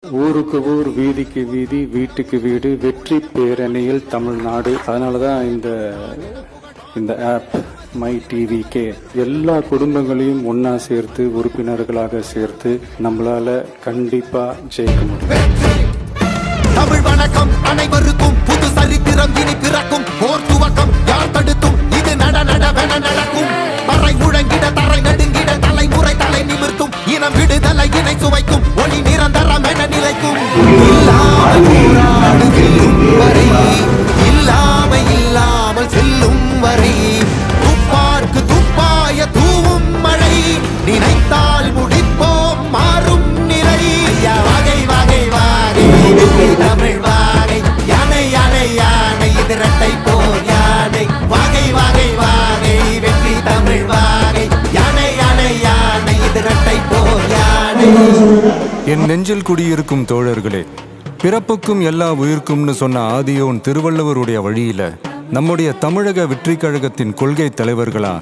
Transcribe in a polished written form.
ஊருக்கு ஊர், வீதிக்கு வீதி, வீட்டுக்கு வீடு, வெற்றி பேரணியில் தமிழ்நாடு. அதனாலதான் இந்த ஆப் மை டிவிகே எல்லா குடும்பங்களையும் ஒன்னா சேர்த்து உறுப்பினர்களாக சேர்த்து நம்மளால கண்டிப்பா ஜெயிக்க முடியும். தமிழ் வணக்கம் அனைவருக்கும், புது சரித்திரம் இனி பிறக்கும், போர் துவக்கம் யார் தடுத்தும், இது நடவென நடக்கும். மறை முழங்கிட தரை நடுங்கிட தலைமுறை தலை நிமிர்த்தும், இனம் விடுதலை இணை சுவைக்கும், ஒளி நிரந்தரம் என நிலைக்கும். இல்லாமல் செல்லும் வரை துப்பார்க்கு துப்பாய தூவும் மழை, நினைத்தால் முடிப்போம் மாறும் நிலை. வகை வகை வாகை தமிழ் வாகை, யானை யானை யானை இது இரட்டை போர் யானை. வகை வகை வாகை வெற்றி தமிழ் வாகை, யானை யானை யானை இது இரட்டை போர் யானை. என் நெஞ்சில் குடியிருக்கும் தோழர்களே, பிறப்புக்கும் எல்லா உயிர்க்கும்னு சொன்ன ஆதியோன் திருவள்ளுவருடைய வழியில நம்முடைய தமிழக வெற்றி கழகத்தின் கொள்கை தலைவர்களா